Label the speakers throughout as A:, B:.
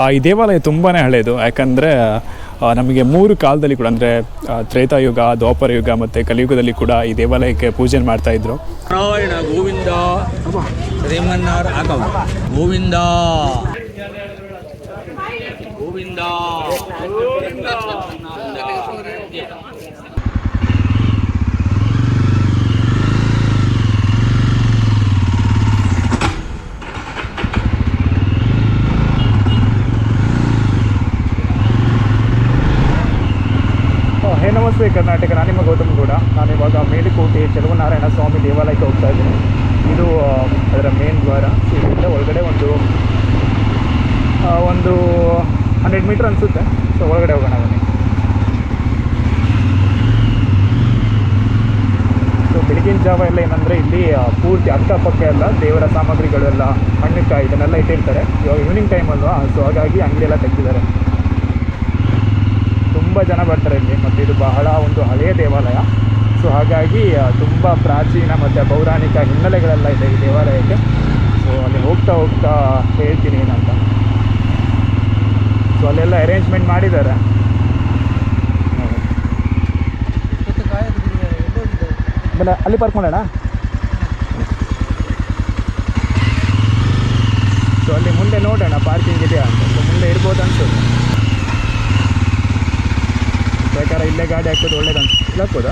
A: ಈ ದೇವಾಲಯ ತುಂಬಾ ಹಳೆಯದು. ಯಾಕಂದರೆ ನಮಗೆ 3 ಕಾಲದಲ್ಲಿ ಕೂಡ, ಅಂದರೆ ತ್ರೇತಾಯುಗ, ದ್ವಾಪರ ಯುಗ ಮತ್ತು ಕಲಿಯುಗದಲ್ಲಿ ಕೂಡ ಈ ದೇವಾಲಯಕ್ಕೆ ಪೂಜೆ ಮಾಡ್ತಾಯಿದ್ರು.
B: ನಾರಾಯಣ ಗೋವಿಂದ ಶ್ರೀಮನ್ನಾರಾಯಣ ಗೋವಿಂದ ಗೋವಿಂದ ಗೋವಿಂದ.
A: ಹೇ ನಮಸ್ತೆ ಕರ್ನಾಟಕ, ನಾನು ನಿಮ್ಮ ಗೌತಮ್ ಗೌಡ. ನಾನಿವಾಗ ಮೇಲುಕೋಟೆ ಚೆಲುವನಾರಾಯಣ ಸ್ವಾಮಿ ದೇವಾಲಯಕ್ಕೆ ಹೋಗ್ತಾ ಇದ್ದೀನಿ. ಇದು ಅದರ ಮೇನ್ ದ್ವಾರ. ಇದರಿಂದ ಒಳಗಡೆ ಒಂದು 100 ಮೀಟ್ರ್ ಅನಿಸುತ್ತೆ. ಸೊ ಒಳಗಡೆ ಹೋಗೋಣ ಬನ್ನಿ. ಸೊ ಬೆಳಗಿನ ಜಾವ ಎಲ್ಲ ಏನಂದರೆ ಇಲ್ಲಿ ಪೂರ್ತಿ ಅಕ್ಕಪಕ್ಕ ಎಲ್ಲ ದೇವರ ಸಾಮಗ್ರಿಗಳು ಎಲ್ಲ, ಹಣ್ಣುಕಾಯಿ ಇದನ್ನೆಲ್ಲ ಇಟ್ಟಿರ್ತಾರೆ. ಇವಾಗ ಈವ್ನಿಂಗ್ ಟೈಮ್ ಅಲ್ವಾ, ಸೊ ಹಾಗಾಗಿ ಅಂಗಡಿ ಎಲ್ಲ ತೆಗೆದಿದ್ದಾರೆ. ತುಂಬ ಜನ ಬರ್ತಾರೆ ಇಲ್ಲಿ. ಮತ್ತು ಇದು ಬಹಳ ಒಂದು ಹಳೆಯ ದೇವಾಲಯ. ಸೊ ಹಾಗಾಗಿ ತುಂಬ ಪ್ರಾಚೀನ ಮತ್ತು ಪೌರಾಣಿಕ ಹಿನ್ನೆಲೆಗಳೆಲ್ಲ ಇದೆ ಈ ದೇವಾಲಯಕ್ಕೆ. ಸೊ ಅಲ್ಲಿ ಹೋಗ್ತಾ ಹೇಳ್ತೀನಿ ಏನಂತ. ಸೊ ಅಲ್ಲೆಲ್ಲ ಅರೇಂಜ್ಮೆಂಟ್ ಮಾಡಿದ್ದಾರೆ. ಅಲ್ಲಿ ಪಾರ್ಕ್ ಮಾಡೋಣ. ಸೊ ಅಲ್ಲಿ ಮುಂದೆ ನೋಡೋಣ ಪಾರ್ಕಿಂಗ್ ಇದೆಯಾ ಅಂತ. ಸೊ ಮುಂದೆ ಇರ್ಬೋದು ಅನ್ಸುತ್ತೆ. ಬೇಕಾದ್ರೆ ಇಲ್ಲೇ ಗಾಡಿ ಹಾಕೋದು ಒಳ್ಳೇದಂತ. ಇಲ್ಲ ಹಾಕ್ಬೋದಾ?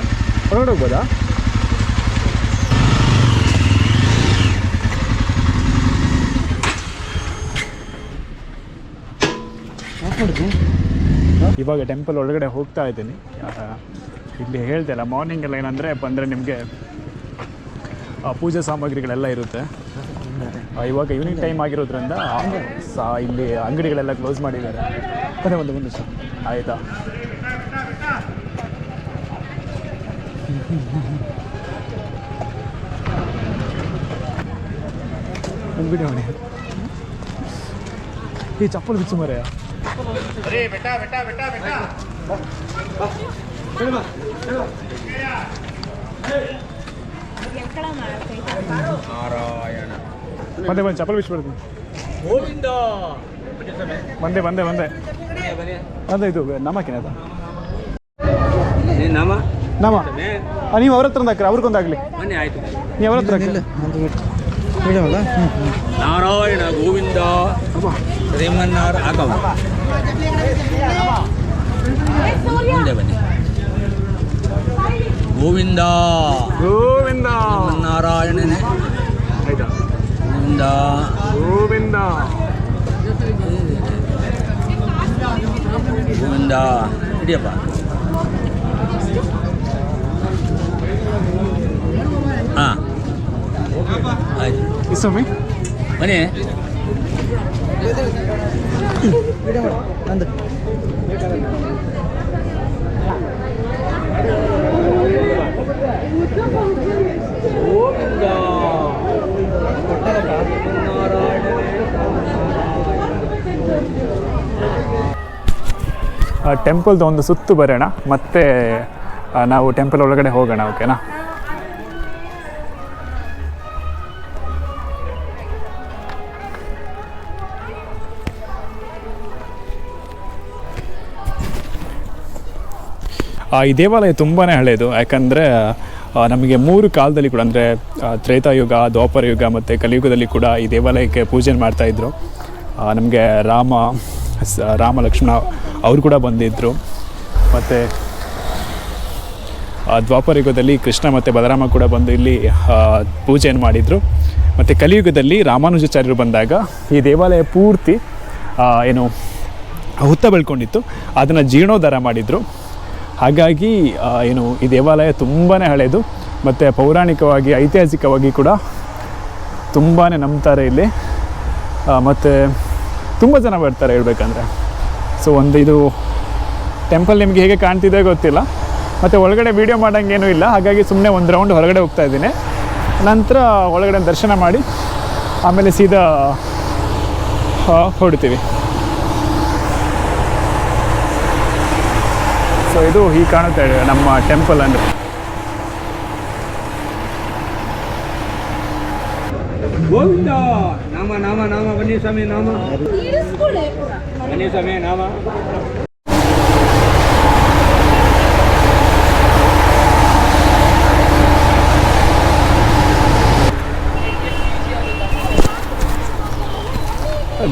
A: ಹೊರಗಡೆ ಹೋಗ್ಬೋದಾ? ಇವಾಗ ಟೆಂಪಲ್ ಒಳಗಡೆ ಹೋಗ್ತಾ ಇದ್ದೀನಿ. ಇಲ್ಲಿ ಹೇಳ್ದೆಲ್ಲ ಮಾರ್ನಿಂಗ್ ಎಲ್ಲ ಏನಂದರೆ ಬಂದರೆ ನಿಮಗೆ ಪೂಜೆ ಸಾಮಗ್ರಿಗಳೆಲ್ಲ ಇರುತ್ತೆ. ಇವಾಗ ಈವ್ನಿಂಗ್ ಟೈಮ್ ಆಗಿರೋದ್ರಿಂದ ಇಲ್ಲಿ ಅಂಗಡಿಗಳೆಲ್ಲ ಕ್ಲೋಸ್ ಮಾಡಿದ್ದಾರೆ. ಒಂದು ನಿಮಿಷ ಆಯಿತಾ? ಬಿಡಿ ಅವನಿ ಈ ಚಪ್ಪಲ್ ಬಿಚ್ಚು ಮರೆಯ. ಬಂದೆ ಚಪ್ಪಲ್ ಬಿಚ್ಚಿಬಿಡ್ತೀನಿ. ಬಂದೆ ಇದು ನಮಕೇನೆ ಅದು ನಮ್ಮ ನೀವು ಅವ್ರ ಹತ್ರ ಹಾಕ್ರಿ, ಅವ್ರಿಗೊಂದಾಗಲಿ. ನೀವು ಅವ್ರ ಹತ್ರ
B: ನಾರಾಯಣ ಗೋವಿಂದ ಶ್ರೀಮನ್ನಾರಾಯಣ ಮುಂದೆ ಬನ್ನಿ. ಗೋವಿಂದ
A: ಗೋವಿಂದ
B: ನಾರಾಯಣನೇ.
A: ಆಯ್ತಾ?
B: ಗೋವಿಂದ
A: ಗೋವಿಂದ
B: ಗೋವಿಂದ. ಹಿಡಿಯಪ್ಪ. ಹಾಂ ಆಯ್ತು
A: ಸ್ವಾಮಿ
B: ಬನ್ನಿ.
A: ಟೆಂಪಲ್ದು ಒಂದು ಸುತ್ತು ಬರೋಣ, ಮತ್ತೆ ನಾವು ಟೆಂಪಲ್ ಒಳಗಡೆ ಹೋಗೋಣ. ಓಕೆನಾ? ಈ ದೇವಾಲಯ ತುಂಬಾ ಹಳೆಯದು. ಯಾಕಂದರೆ ನಮಗೆ 3 ಕಾಲದಲ್ಲಿ ಕೂಡ, ಅಂದರೆ ತ್ರೇತಾಯುಗ, ದ್ವಾಪರ ಯುಗ ಮತ್ತು ಕಲಿಯುಗದಲ್ಲಿ ಕೂಡ ಈ ದೇವಾಲಯಕ್ಕೆ ಪೂಜೆ ಮಾಡ್ತಾಯಿದ್ರು. ನಮಗೆ ರಾಮ ಲಕ್ಷ್ಮಣ ಅವರು ಕೂಡ ಬಂದಿದ್ದರು. ಮತ್ತು ದ್ವಾಪರ ಯುಗದಲ್ಲಿ ಕೃಷ್ಣ ಮತ್ತು ಬಲರಾಮ ಕೂಡ ಬಂದು ಇಲ್ಲಿ ಪೂಜೆಯನ್ನು ಮಾಡಿದರು. ಮತ್ತು ಕಲಿಯುಗದಲ್ಲಿ ರಾಮಾನುಜಾಚಾರ್ಯರು ಬಂದಾಗ ಈ ದೇವಾಲಯ ಪೂರ್ತಿ ಹುತ್ತ ಬೆಳ್ಕೊಂಡಿತ್ತು. ಅದನ್ನು ಜೀರ್ಣೋದ್ಧಾರ ಮಾಡಿದರು. ಹಾಗಾಗಿ ಈ ದೇವಾಲಯ ತುಂಬಾ ಹಳೆಯದು. ಮತ್ತು ಪೌರಾಣಿಕವಾಗಿ, ಐತಿಹಾಸಿಕವಾಗಿ ಕೂಡ ತುಂಬಾ ನಂಬ್ತಾರೆ ಇಲ್ಲಿ. ಮತ್ತು ತುಂಬ ಜನ ಬರ್ತಾರೆ ಹೇಳ್ಬೇಕಂದ್ರೆ. ಸೊ ಇದು ಟೆಂಪಲ್ ನಿಮಗೆ ಹೇಗೆ ಕಾಣ್ತಿದೆ ಗೊತ್ತಿಲ್ಲ. ಮತ್ತು ಒಳಗಡೆ ವೀಡಿಯೋ ಮಾಡೋಂಗೇನೂ ಇಲ್ಲ. ಹಾಗಾಗಿ ಸುಮ್ಮನೆ ಒಂದು ರೌಂಡ್ ಹೊರಗಡೆ ಹೋಗ್ತಾ ಇದ್ದೀನಿ. ನಂತರ ಒಳಗಡೆ ದರ್ಶನ ಮಾಡಿ ಆಮೇಲೆ ಸೀದಾ ಹೊರಡ್ತೀವಿ. ಸೊ ಇದು ಹೀಗೆ ಕಾಣುತ್ತೆ ನಮ್ಮ ಟೆಂಪಲ್. ಅಂದರೆ
B: ಗೋವಿಂದ ನಾಮ ನಾಮ ನಾಮ ಬನ್ನಿ ಸ್ವಾಮಿ ನಾಮ ಬನ್ನಿ ಸ್ವಾಮಿ ನಾಮ.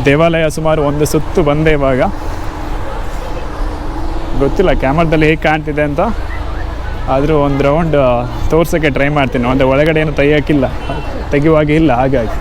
A: ದೇವಾಲಯ ಸುಮಾರು ಒಂದು ಸುತ್ತು ಬಂದೆ ಇವಾಗ. ಗೊತ್ತಿಲ್ಲ ಕ್ಯಾಮ್ರಾದಲ್ಲಿ ಹೇಗೆ ಕಾಣ್ತಿದೆ ಅಂತ, ಆದರೂ ಒಂದು ರೌಂಡ್ ತೋರ್ಸೋಕ್ಕೆ ಟ್ರೈ ಮಾಡ್ತೀನಿ. ಅಂದರೆ ಒಳಗಡೆ ಏನು ತೆಗಿಯೋಕ್ಕಿಲ್ಲ, ತೆಗೆಯುವಾಗೆ ಇಲ್ಲ ಹಾಗಾಗಿ.